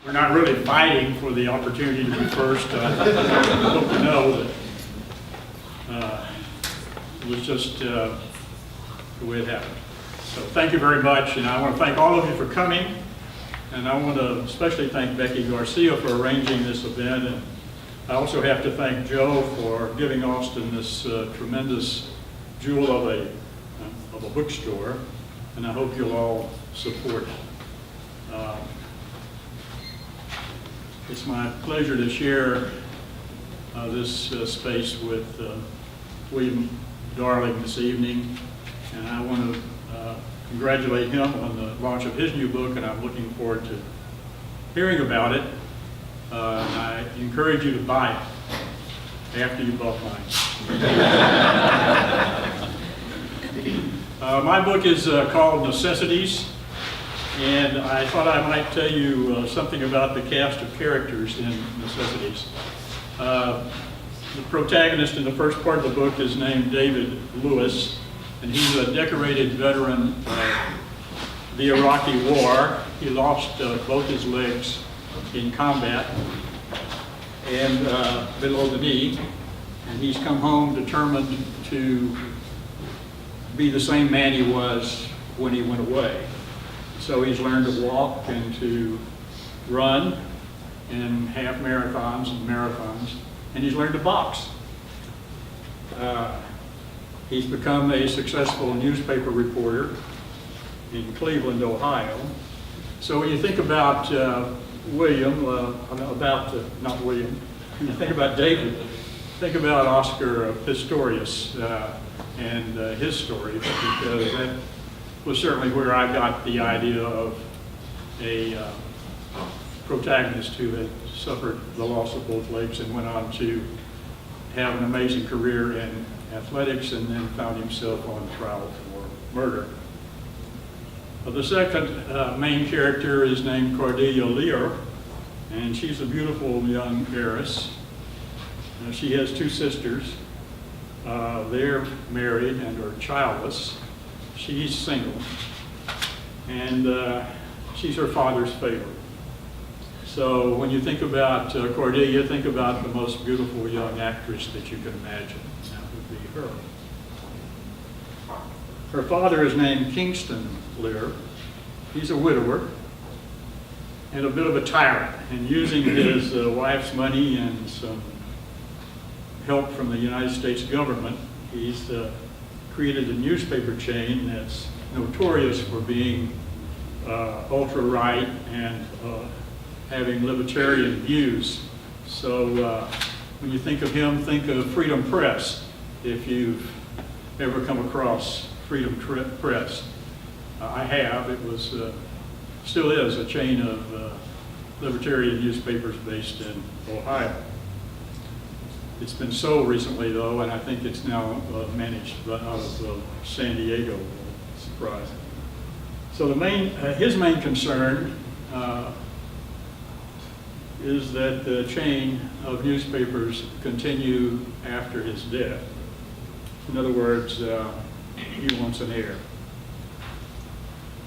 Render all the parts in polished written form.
we're not really fighting for the opportunity to be first. I hope you know that it was just the way it happened. So thank you very much, and I want to thank all of you for coming, and I want to especially thank Becky Garcia for arranging this event, and I also have to thank Joe for giving Austin this tremendous jewel of a bookstore, and I hope you'll all support it. It's my pleasure to share this space with William Darling this evening, and I want to congratulate him on the launch of his new book, and I'm looking forward to hearing about it. And I encourage you to buy it after you bought mine. My book is called Necessities, and I thought I might tell you something about the cast of characters in Necessities. The protagonist in the first part of the book is named David Lewis, and he's a decorated veteran of the Iraqi War. He lost both his legs in combat and below the knee, and he's come home determined to be the same man he was when he went away. So he's learned to walk and to run in half marathons and marathons, and he's learned to box. He's become a successful newspaper reporter in Cleveland, Ohio. So when you think about William, not William, when you think about David, think about Oscar Pistorius and his story, because that was certainly where I got the idea of a protagonist who had suffered the loss of both legs and went on to have an amazing career in athletics, and then found himself on trial for murder. The second main character is named Cordelia Lear, and she's a beautiful young heiress. She has two sisters. They're married and are childless. She's single, and she's her father's favorite. So when you think about Cordelia, think about the most beautiful young actress that you can imagine. That would be her. Her father is named Kingston Lear. He's a widower and a bit of a tyrant, and using his wife's money and some help from the United States government, he's created a newspaper chain that's notorious for being ultra-right and having libertarian views. So when you think of him, think of Freedom Press, if you've ever come across Freedom Press. I have. It was, still is, a chain of libertarian newspapers based in Ohio. It's been sold recently, though, and I think it's now managed out of San Diego. Surprise. So his main concern is that the chain of newspapers continue after his death. In other words, he wants an heir.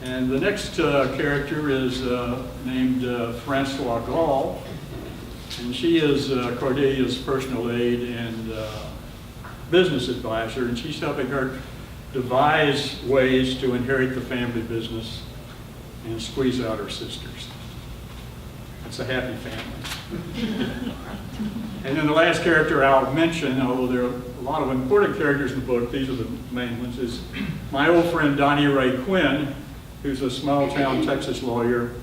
And the next character is named Francois Gall, and she is Cordelia's personal aide and business advisor, and she's helping her devise ways to inherit the family business and squeeze out her sisters. It's a happy family. And then the last character I'll mention, although there are a lot of important characters in the book, these are the main ones, is my old friend Donnie Ray Quinn, who's a small-town Texas lawyer.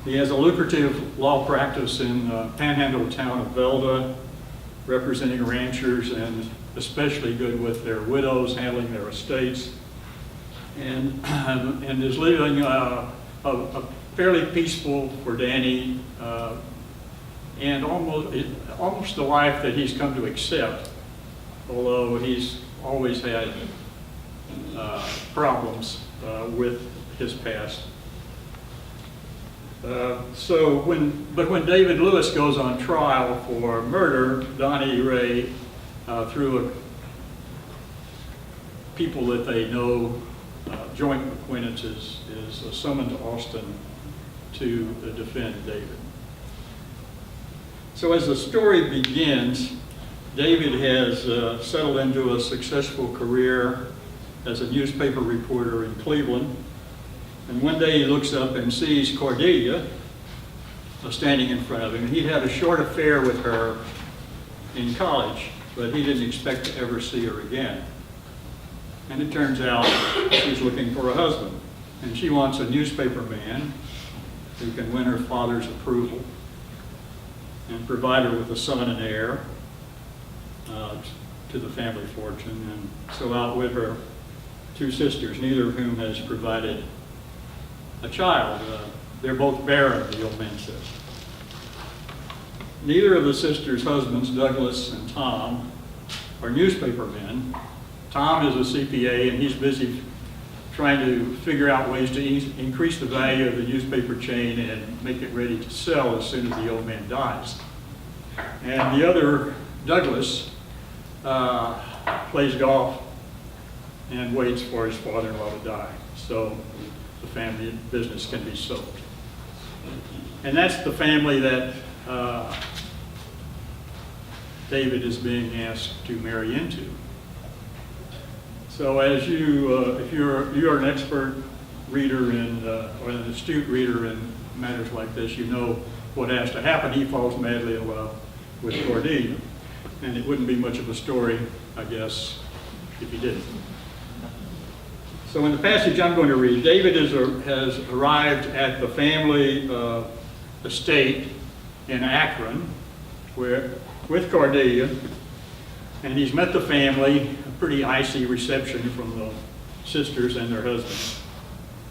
He has a lucrative law practice in the panhandle town of Velda, representing ranchers and especially good with their widows, handling their estates, and is living a fairly peaceful for Danny, and almost the life that he's come to accept, although he's always had problems with his past. When David Lewis goes on trial for murder, Donnie Ray, through people that they know, joint acquaintances, is summoned to Austin to defend David. So as the story begins, David has settled into a successful career as a newspaper reporter in Cleveland. And one day he looks up and sees Cordelia standing in front of him. He'd had a short affair with her in college, but he didn't expect to ever see her again. And it turns out she's looking for a husband. And she wants a newspaper man who can win her father's approval and provide her with a son and heir to the family fortune, and so outwit her two sisters, neither of whom has provided a child. They're both barren, the old man says. Neither of the sisters' husbands, Douglas and Tom, are newspaper men. Tom is a CPA, and he's busy trying to figure out ways to increase the value of the newspaper chain and make it ready to sell as soon as the old man dies. And the other, Douglas, plays golf and waits for his father-in-law to die, so the family business can be sold. And that's the family that David is being asked to marry into. So as you, if you're an expert reader or an astute reader in matters like this, you know what has to happen. He falls madly in love with Cordelia. And it wouldn't be much of a story, I guess, if he didn't. So in the passage I'm going to read, David has arrived at the family estate in Akron with Cordelia, and he's met the family, a pretty icy reception from the sisters and their husbands.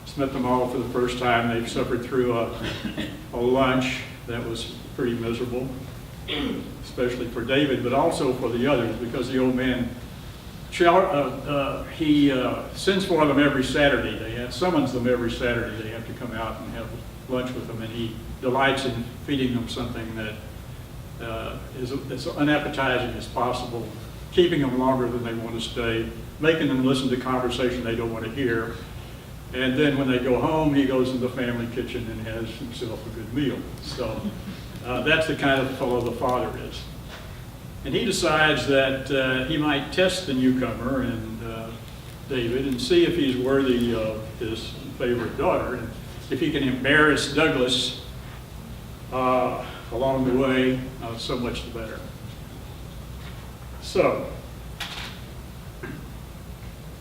He's met them all for the first time. They've suffered through a lunch that was pretty miserable, especially for David, but also for the others, because the old man, he sends for them every Saturday. Summons them every Saturday. They have to come out and have lunch with him, and he delights in feeding them something that is as unappetizing as possible, keeping them longer than they want to stay, making them listen to conversation they don't want to hear. And then when they go home, he goes in the family kitchen and has himself a good meal. So that's the kind of fellow the father is. And he decides that he might test the newcomer and David and see if he's worthy of his favorite daughter. And if he can embarrass Douglas along the way, so much the better. So,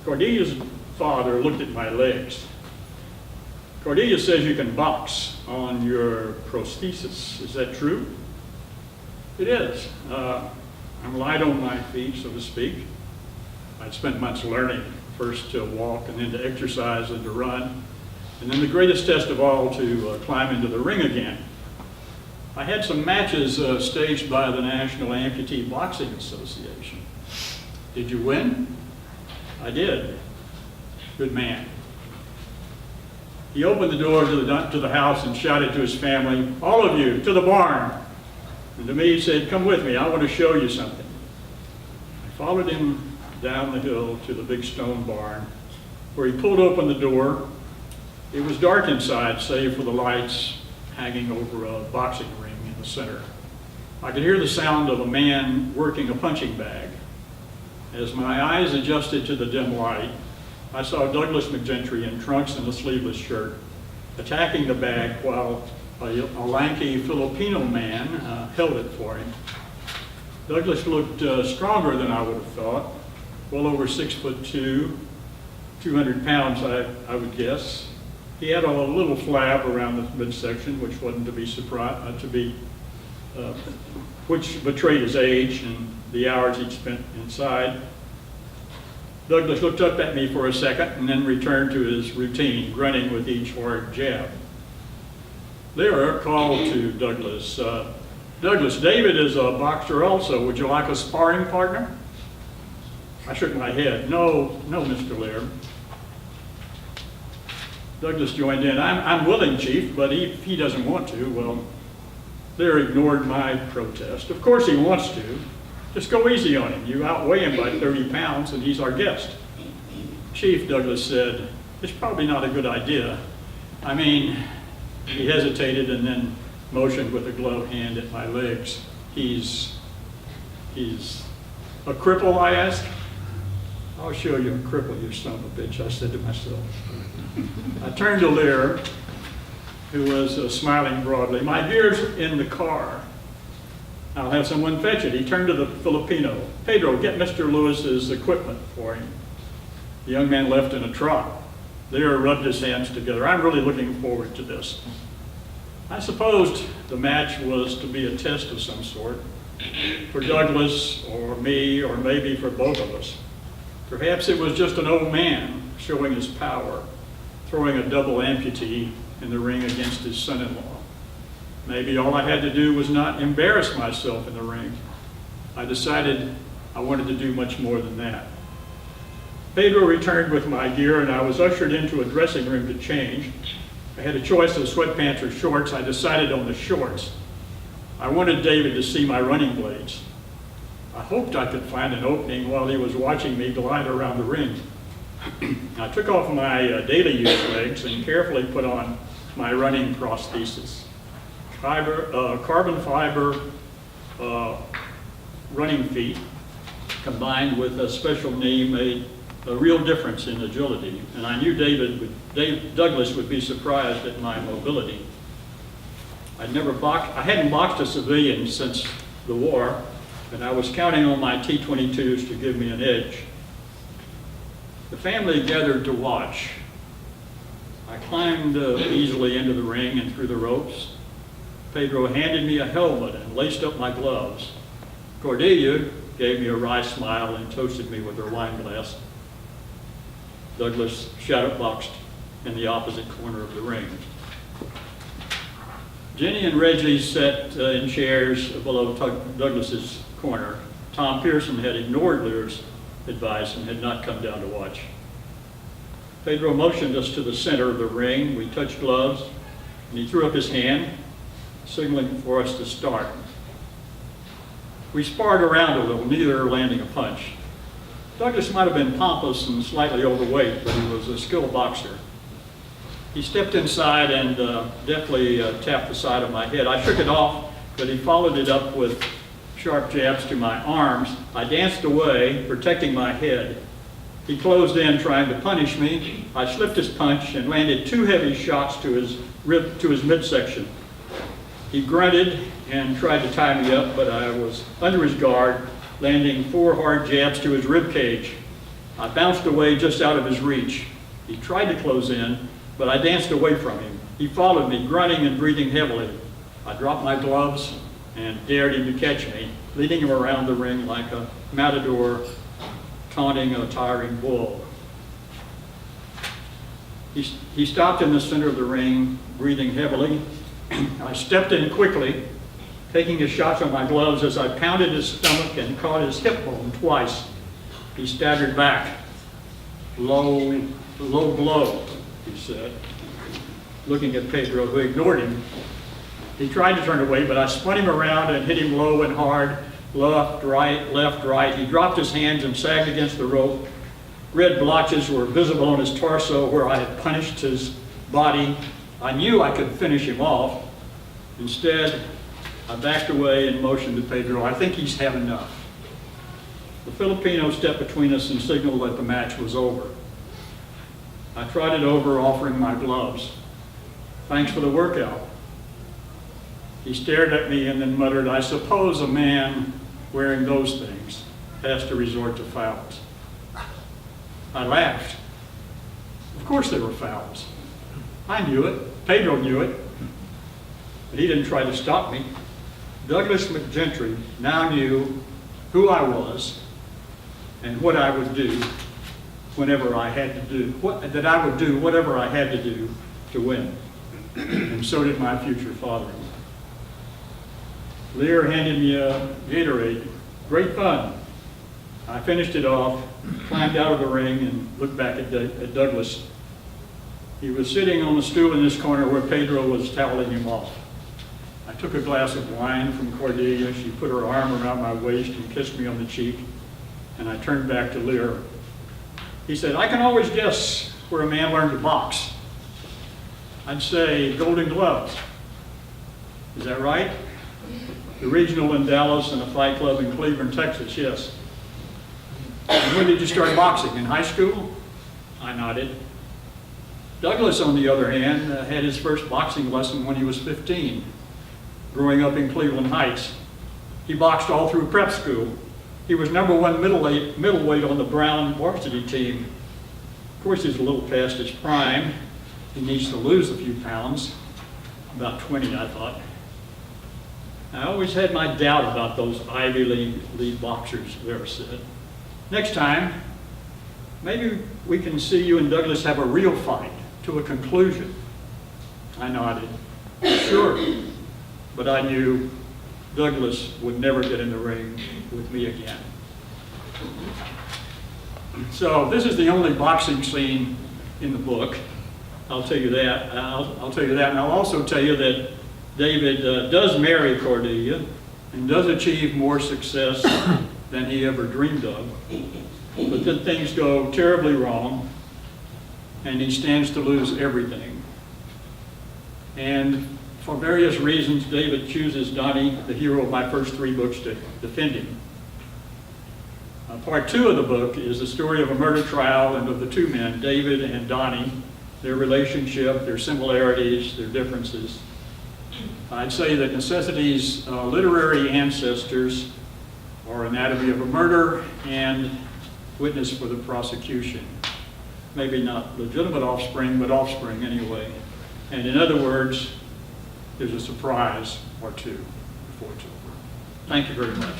Cordelia's father looked at my legs. Cordelia says you can box on your prosthesis. Is that true? It is. I'm light on my feet, so to speak. I'd spent months learning, first to walk and then to exercise and to run, and then the greatest test of all, to climb into the ring again. I had some matches staged by the National Amputee Boxing Association. Did you win? I did. Good man. He opened the door to the house and shouted to his family, "All of you, to the barn." And to me he said, "Come with me, I want to show you something." I followed him down the hill to the big stone barn, where he pulled open the door. It was dark inside, save for the lights hanging over a boxing ring in the center. I could hear the sound of a man working a punching bag. As my eyes adjusted to the dim light, I saw Douglas McGentry in trunks and a sleeveless shirt attacking the bag while a lanky Filipino man held it for him. Douglas looked stronger than I would have thought, well over 6'2", 200 pounds I would guess. He had a little flab around the midsection, which wasn't to be which betrayed his age and the hours he'd spent inside. Douglas looked up at me for a second and then returned to his routine, grunting with each hard jab. Lyra called to Douglas, "Douglas, David is a boxer also. Would you like a sparring partner?" I shook my head. No, Mr. Lyra." Douglas joined in. I'm willing, Chief, but he doesn't want to. Well, Lyra ignored my protest. Of course he wants to. Just go easy on him. You outweigh him by 30 pounds, and he's our guest. "Chief," Douglas said, "it's probably not a good idea. I mean, He hesitated and then motioned with a gloved hand at my legs. He's a cripple, I asked. I'll show you a cripple, you son of a bitch, I said to myself. I turned to Lear, who was smiling broadly. My gear's in the car. I'll have someone fetch it. He turned to the Filipino. Pedro, get Mr. Lewis's equipment for him. The young man left in a trot. Lear rubbed his hands together. I'm really looking forward to this. I supposed the match was to be a test of some sort for Douglas or me or maybe for both of us. Perhaps it was just an old man showing his power, throwing a double amputee in the ring against his son-in-law. Maybe all I had to do was not embarrass myself in the ring. I decided I wanted to do much more than that. Pedro returned with my gear and I was ushered into a dressing room to change. I had a choice of sweatpants or shorts. I decided on the shorts. I wanted David to see my running blades. I hoped I could find an opening while he was watching me glide around the ring. I took off my daily use legs and carefully put on my running prosthesis. Carbon fiber running feet combined with a special knee made a real difference in agility. And I knew Douglas would be surprised at my mobility. I hadn't boxed a civilian since the war, and I was counting on my T-22s to give me an edge. The family gathered to watch. I climbed easily into the ring and through the ropes. Pedro handed me a helmet and laced up my gloves. Cordelia gave me a wry smile and toasted me with her wine glass. Douglas shadow boxed in the opposite corner of the ring. Jenny and Reggie sat in chairs below Douglas's corner. Tom Pearson had ignored Lear's advice and had not come down to watch. Pedro motioned us to the center of the ring. We touched gloves, and he threw up his hand, signaling for us to start. We sparred around a little, neither landing a punch. Douglas might have been pompous and slightly overweight, but he was a skilled boxer. He stepped inside and deftly tapped the side of my head. I shook it off, but he followed it up with sharp jabs to my arms. I danced away, protecting my head. He closed in, trying to punish me. I slipped his punch and landed 2 heavy shots to his midsection. He grunted and tried to tie me up, but I was under his guard, landing 4 hard jabs to his rib cage. I bounced away just out of his reach. He tried to close in, but I danced away from him. He followed me, grunting and breathing heavily. I dropped my gloves and dared him to catch me, leading him around the ring like a matador taunting a tiring bull. He stopped in the center of the ring, breathing heavily. I stepped in quickly, taking his shots on my gloves as I pounded his stomach and caught his hip bone twice. He staggered back. Low blow, he said, looking at Pedro, who ignored him. He tried to turn away, but I spun him around and hit him low and hard, left, right. He dropped his hands and sagged against the rope. Red blotches were visible on his torso where I had punched his body. I knew I could finish him off. Instead, I backed away and motioned to Pedro. I think he's had enough. The Filipino stepped between us and signaled that the match was over. I trotted over, offering my gloves. Thanks for the workout. He stared at me and then muttered, I suppose a man wearing those things has to resort to fouls. I laughed. Of course they were fouls. I knew it. Pedro knew it. But he didn't try to stop me. Douglas McGentry now knew who I was and what I would do whenever I had to do, that I would do whatever I had to do to win. And so did my future father-in-law. Lear handed me a Gatorade. Great fun. I finished it off, climbed out of the ring, and looked back at Douglas. He was sitting on a stool in this corner where Pedro was toweling him off. I took a glass of wine from Cordelia. She put her arm around my waist and kissed me on the cheek, and I turned back to Lear. He said, I can always guess where a man learned to box. I'd say Golden Gloves. Is that right? The regional in Dallas and a fight club in Cleveland, Texas, yes. And when did you start boxing? In high school? I nodded. Douglas, on the other hand, had his first boxing lesson when he was 15, growing up in Cleveland Heights. He boxed all through prep school. He was #1 middleweight on the Brown varsity team. Of course, he's a little past his prime. He needs to lose a few pounds, about 20, I thought. I always had my doubt about those Ivy League boxers, Vera said. Next time, maybe we can see you and Douglas have a real fight to a conclusion. I nodded. Sure. But I knew Douglas would never get in the ring with me again. So this is the only boxing scene in the book. I'll tell you that. I'll tell you that, and I'll also tell you that David does marry Cordelia and does achieve more success than he ever dreamed of. But then things go terribly wrong, and he stands to lose everything. And for various reasons, David chooses Donnie, the hero of my first 3 books, to defend him. Part 2 of the book is the story of a murder trial and of the 2 men, David and Donnie, their relationship, their similarities, their differences. I'd say that Necessity's literary ancestors are Anatomy of a Murder and Witness for the Prosecution. Maybe not legitimate offspring, but offspring anyway. And in other words, there's a surprise or two before it's over. Thank you very much.